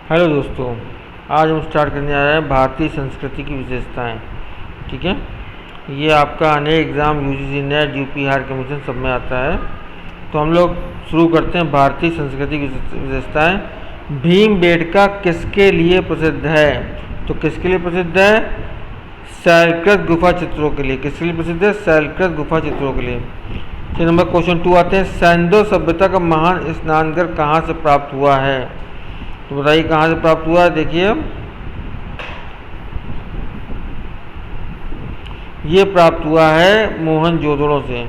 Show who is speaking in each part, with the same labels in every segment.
Speaker 1: Hello दोस्तों, आज हम स्टार्ट करने जा रहे हैं भारतीय संस्कृति की विशेषताएं। ठीक है, ये आपका अनेक exam UGC NET UP higher commission सब में आता है। तो हम लोग शुरू करते हैं भारतीय संस्कृति की विशेषताएं। भीमबेटका किसके लिए प्रसिद्ध है? तो किसके लिए प्रसिद्ध है? शैलकृत गुफा चित्रों के लिए। किसके लिए प्रसिद्ध है? शैलकृत गुफा चित्रों के लिए। फिर नंबर क्वेश्चन 2 आते हैं, सैंधव सभ्यता का महान स्नानघर कहाँ से प्राप्त हुआ है? तो बताइए कहाँ से प्राप्त हुआ है। देखिए, ये प्राप्त हुआ है मोहनजोदड़ो से।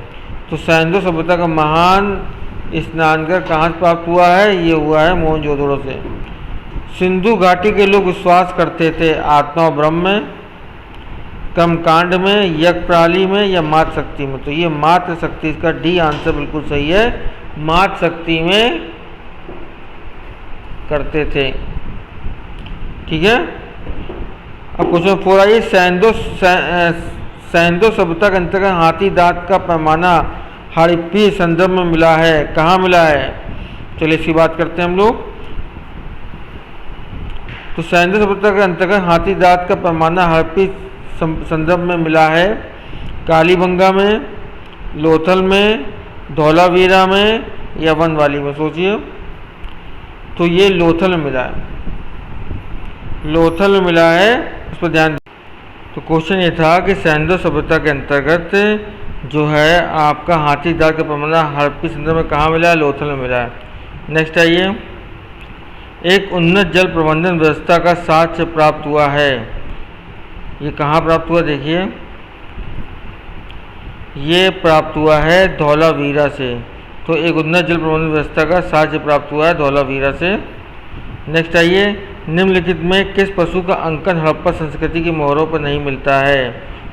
Speaker 1: तो सैंधव सभ्यता का महान स्नानघर कहाँ से प्राप्त हुआ है? ये हुआ है मोहनजोदड़ो से। सिंधु घाटी के लोग विश्वास करते थे आत्मा और ब्रह्म में, कर्मकांड में, यज्ञ में या मातृ शक्ति में। तो ये मातृ शक्ति, इसका डी आंसर बिल्कुल सही है। मातृ शक्ति में करते थे। ठीक है, अब क्वेश्चन 4 आइए। सैंधव सभ्यता के अंतर्गत हाथी दांत का पैमाना हड़प्पी संदर्भ में मिला है। कहाँ मिला है? चलिए इसकी बात करते हैं हम लोग। तो सैंधव सभ्यता के अंतर्गत हाथी दांत का पैमाना हड़प्पी संदर्भ में मिला है कालीबंगा में, लोथल में, धौलावीरा में या वनवाली में। सोचिए, तो ये लोथल में मिला है, लोथल में मिला है, उस पर ध्यान। तो क्वेश्चन ये था कि सैंधव सभ्यता के अंतर्गत जो है आपका हाथी दांत का पैमाना हड़प्पी संदर्भ में कहाँ मिला है? लोथल में मिला है। नेक्स्ट आइए, एक उन्नत जल प्रबंधन व्यवस्था का साक्ष्य प्राप्त हुआ है। ये कहाँ प्राप्त हुआ? देखिए, ये प्राप्त हुआ है धौलावीरा से। तो एक उन्नत जल प्रबंधन व्यवस्था का साक्ष्य प्राप्त हुआ है धौलावीरा से। नेक्स्ट आइए, निम्नलिखित में किस पशु का अंकन हड़प्पा संस्कृति की मोहरों पर नहीं मिलता है?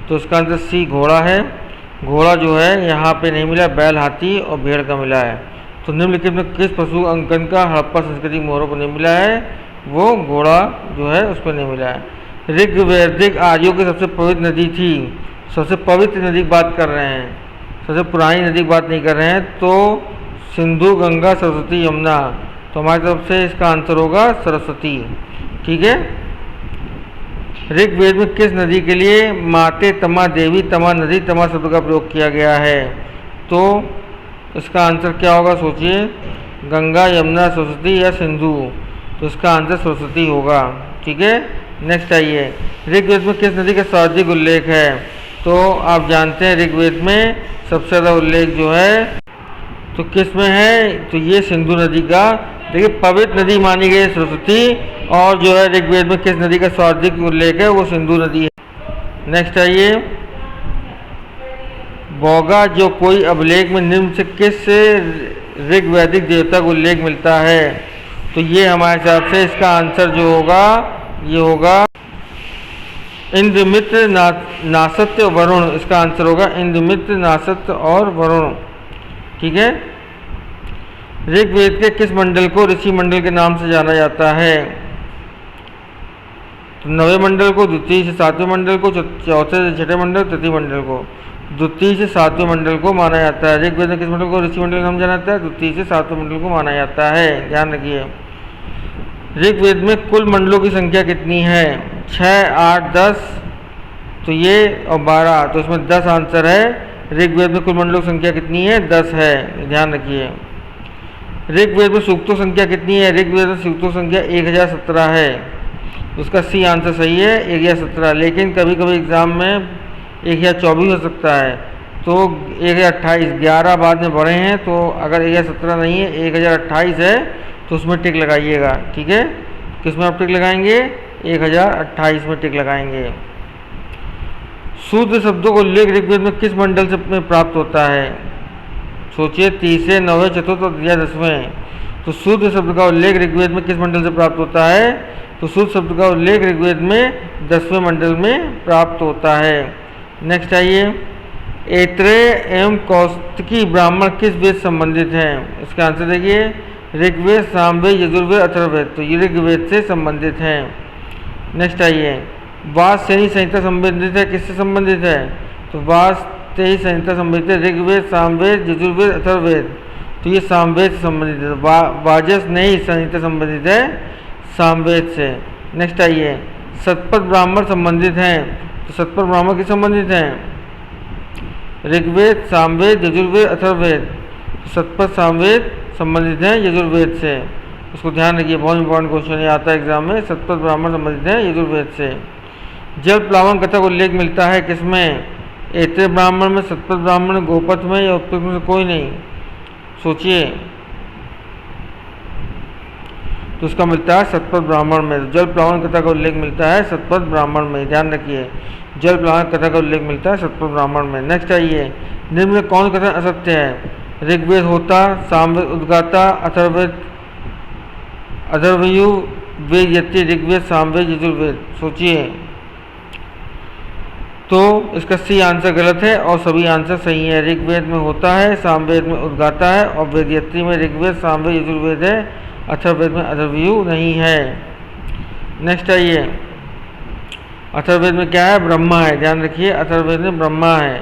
Speaker 1: तो इसका आंसर सी घोड़ा है। घोड़ा जो है यहाँ पे नहीं मिला, बैल, हाथी और भेड़ का मिला है। तो निम्नलिखित में किस पशु अंकन का हड़प्पा संस्कृति की मोहरों पर नहीं मिला है? वो घोड़ा जो है उस पर नहीं मिला है। ऋग्वैदिक आर्यों की सबसे पवित्र नदी थी। सबसे पवित्र नदी की बात कर रहे हैं, सबसे पुरानी नदी की बात नहीं कर रहे हैं। तो सिंधु, गंगा, सरस्वती, यमुना। तो हमारी तरफ से इसका आंसर होगा सरस्वती। ठीक है, ऋग्वेद में किस नदी के लिए माते तमा देवी तमा नदी तमा शब्द का प्रयोग किया गया है? तो इसका आंसर क्या होगा? सोचिए, गंगा, यमुना, सरस्वती या सिंधु। तो इसका आंसर सरस्वती होगा। ठीक है, नेक्स्ट आइए, ऋग्वेद में किस नदी का सर्वाधिक उल्लेख है? तो आप जानते हैं ऋग्वेद में सबसे ज़्यादा उल्लेख जो है तो किस में है? तो ये सिंधु नदी का। देखिए, पवित्र नदी मानी गई सरस्वती, और जो है ऋग्वेद में किस नदी का सर्वाधिक उल्लेख है? वो सिंधु नदी है। नेक्स्ट आइए, बौगा जो कोई अभिलेख में निम्न से किस ऋग्वैदिक देवता का उल्लेख मिलता है? तो ये हमारे हिसाब से इसका आंसर जो होगा ये होगा इंद्रमित्र, नासत्य, वरुण। इसका आंसर होगा इंद्रमित्र, नासत्य और वरुण। ठीक है, ऋग्वेद के किस मंडल को ऋषि मंडल के नाम से जाना जाता है? तो नवे मंडल को, द्वितीय से सातवें मंडल को, चौथे से छठे मंडल, तृतीय मंडल को। द्वितीय से सातवें मंडल को माना जाता है। ऋग्वेद में किस मंडल को ऋषि मंडल का नाम जाना जाता है? द्वितीय से सातवें मंडल को माना जाता है, ध्यान रखिए। ऋग्वेद में कुल मंडलों की संख्या कितनी है? 6, 8, 10। तो ये और 12, तो इसमें 10 आंसर है। ऋग्वेद में कुल मंडलों की संख्या कितनी है? 10 है, ध्यान रखिए। ऋग्वेद में सूक्तों संख्या कितनी है? ऋग्वेद में सूक्तों संख्या 1017 है। उसका सी आंसर सही है, 1017। लेकिन कभी कभी एग्जाम में 1024 हो सकता है। तो 1028, 11 बाद में बढ़े हैं। तो अगर 1017 नहीं है, 1028 है, तो उसमें टिक लगाइएगा। ठीक है, किस में आप टिक लगाएंगे? 1028 में टिक लगाएंगे। शूद्र शब्दों को उल्लेख ऋग्वेद में किस मंडल से में प्राप्त होता है? सोचिए, 30, 9, 4 या 10वें। तो शूद्र शब्द का उल्लेख ऋग्वेद में किस मंडल से प्राप्त होता है? तो शूद्र शब्द का उल्लेख ऋग्वेद में 10वें मंडल में प्राप्त होता है। नेक्स्ट आइए, ऐत्रेय एवं कौशिकी ब्राह्मण किस वेद संबंधित हैं? इसका आंसर देखिए, ऋग्वेद, सामवेद, यजुर्वेद, अथर्ववेद। तो ये ऋग्वेद से संबंधित हैं। नेक्स्ट आइए, वाजसेनी संहिता संबंधित है, किससे संबंधित है? तो वाजसेनी संहिता संबंधित है ऋग्वेद, सामवेद, यजुर्वेद, अथर्ववेद। तो ये सामवेद से संबंधित है। वाजस नहीं संहिता संबंधित है, सामवेद से। नेक्स्ट आइए, शतपथ ब्राह्मण संबंधित हैं, तो शतपथ ब्राह्मण किस संबंधित हैं? ऋग्वेद, सामवेद, यजुर्वेद, अथर्ववेद। शतपथ सामवेद संबंधित हैं यजुर्वेद से, उसको ध्यान रखिए, बहुत इंपॉर्टेंट क्वेश्चन ये आता है एग्जाम में। शतपथ ब्राह्मण संबंधित हैं यजुर्वेद से। जल प्लावन कथा का उल्लेख मिलता है किसमें? ऐत्रेय ब्राह्मण में, शतपथ ब्राह्मण, गोपथ में या उत्पत्ति में से कोई नहीं? सोचिए। तो इसका मिलता है शतपथ ब्राह्मण में। जल प्लावन कथा का उल्लेख मिलता है शतपथ ब्राह्मण में, ध्यान रखिए, जल प्लावन कथा का उल्लेख मिलता है शतपथ ब्राह्मण में। नेक्स्ट आइए, निम्न में कौन कथन असत्य है? ऋग्वेद होता, सामवेद उद्गाता, अथर्ववेद अथर्वयु, वेद यति, ऋग्वेद, सामवेद, यजुर्वेद। सोचिए। तो इसका सी आंसर गलत है और सभी आंसर सही है। ऋग्वेद में होता है, सामवेद में उद्गाता है और वेदयत्री में ऋग्वेद, सामवेद, यजुर्वेद है, अथर्ववेद में अथर्वयु नहीं है। नेक्स्ट आइए, अथर्ववेद में क्या है? ब्रह्मा है, ध्यान रखिए, अथर्ववेद में ब्रह्मा है।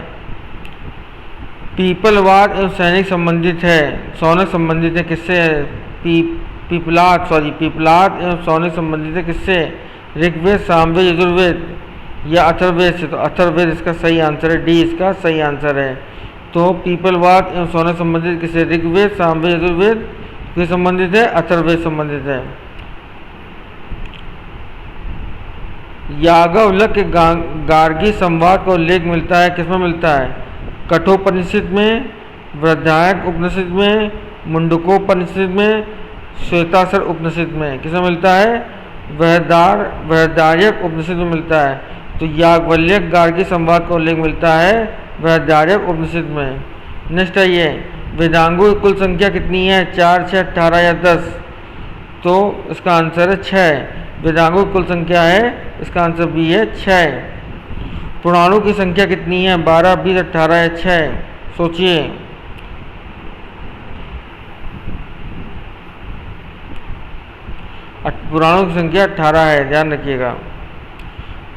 Speaker 1: पीपलवाद एवं सैनिक संबंधित है, सौनक संबंधित है किससे? पीपलाद एवं सौनक संबंधित है किससे? ऋग्वेद, सामवेद, यजुर्वेद या अथर्ववेद से। तो अथर्ववेद इसका सही आंसर है, डी इसका सही आंसर है। तो पीपलवाद एवं सौनक संबंधित किससे? ऋग्वेद, सामवेद, यजुर्वेद किस संबंधित है? अथर्ववेद संबंधित है। याज्ञवल्क्य के गार्गी संवाद का उल्लेख मिलता है किसमें मिलता है? कठोपनिषद में, बृहदारण्यक उपनिषद में, मुंडकोपनिषद में, श्वेताश्वर उपनिषद में। किसमें मिलता है? बृहदारण्यक उपनिषद में मिलता है। तो याज्ञवल्क्य गार्गी संवाद का उल्लेख मिलता है बृहदारण्यक उपनिषद में। नेक्स्ट आइए, वेदांगों की कुल संख्या कितनी है? 4, 6, 18 या 10? तो इसका आंसर है 6। वेदांगों की कुल संख्या है, इसका आंसर बी है 6। पुराणों की संख्या कितनी है? 12, 20, 18 या 6? सोचिए। पुराणों की संख्या 18 है, ध्यान रखिएगा।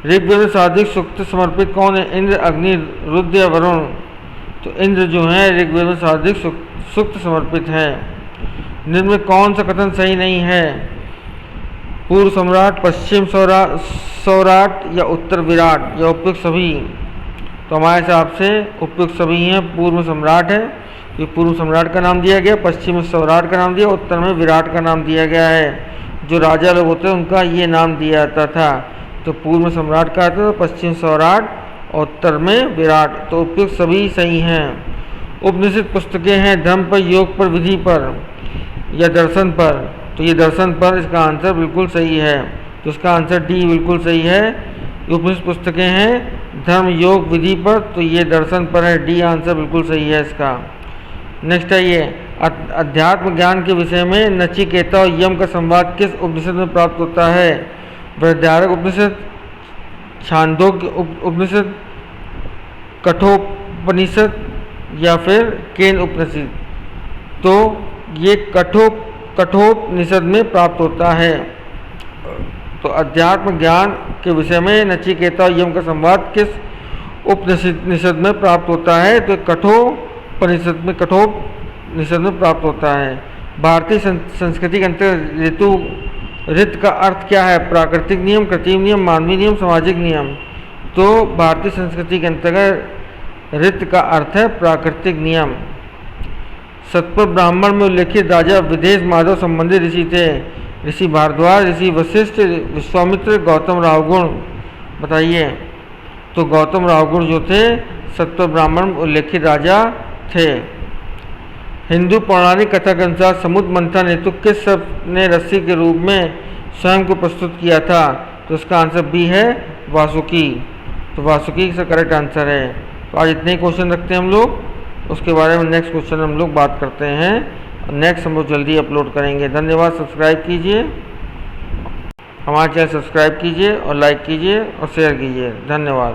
Speaker 1: ऋग्वेद में सर्वाधिक सूक्त समर्पित कौन है? इंद्र, अग्नि, रुद्र या वरुण? तो इंद्र जो है ऋग्वेद में सर्वाधिक सूक्त समर्पित है। निम्न में कौन सा कथन सही नहीं है? पूर्व सम्राट, पश्चिम सौराट या उत्तर विराट या उपयुक्त सभी? तो हमारे हिसाब से उपयुक्त सभी हैं। पूर्व में सम्राट है, ये पूर्व सम्राट का नाम दिया गया, पश्चिम में सौराट का नाम दिया, उत्तर में विराट का नाम दिया गया है। जो राजा लोग होते हैं उनका ये नाम दिया जाता था। तो पूर्व में सम्राट का आता था, पश्चिम सौराट और उत्तर में विराट। तो उपयुक्त सभी सही हैं। उपनिषद पुस्तकें हैं धर्म पर, योग पर, विधि पर या दर्शन पर? तो ये दर्शन पर, इसका आंसर बिल्कुल सही है। तो इसका आंसर डी बिल्कुल सही है। उपनिषद पुस्तकें हैं धर्म, योग, विधि पर, तो ये दर्शन पर है, डी आंसर बिल्कुल सही है इसका। नेक्स्ट आइए, अध्यात्म ज्ञान के विषय में नचिकेता और यम का संवाद किस उपनिषद में प्राप्त होता है? बृहदारण्यक उपनिषद, छांदोग्य उपनिषद, कठोपनिषद या फिर केन उपनिषद? तो ये कठोपनिषद में प्राप्त होता है। तो अध्यात्म ज्ञान के विषय में नचिकेता और यम का संवाद किस उपनिषद में प्राप्त होता है? तो कठोपनिषद में प्राप्त होता है। भारतीय संस्कृति के अंतर्गत ऋत का अर्थ क्या है? प्राकृतिक नियम, कृत्रिम नियम, मानवीय नियम, सामाजिक नियम? तो भारतीय संस्कृति के अंतर्गत ऋत का अर्थ है प्राकृतिक नियम। शतपथ ब्राह्मण में उल्लेखित राजा विदेश माधव संबंधित ऋषि थे? ऋषि भारद्वाज, ऋषि वशिष्ठ, विश्वामित्र, गौतम रावगुण? बताइए। तो गौतम रावगुण जो थे शतपथ ब्राह्मण में उल्लेखित राजा थे। हिंदू पौराणिक कथा के अनुसार समुद्र मंथन हेतु किस शब्द ने रस्सी के रूप में स्वयं को प्रस्तुत किया था? तो इसका आंसर बी है वासुकी। तो वासुकी इसका करेक्ट आंसर है। तो आज इतने ही क्वेश्चन रखते हैं हम लोग, उसके बारे में नेक्स्ट क्वेश्चन हम लोग बात करते हैं। नेक्स्ट हम लोग जल्दी अपलोड करेंगे। धन्यवाद। सब्सक्राइब कीजिए, हमारे चैनल सब्सक्राइब कीजिए और लाइक कीजिए और शेयर कीजिए। धन्यवाद।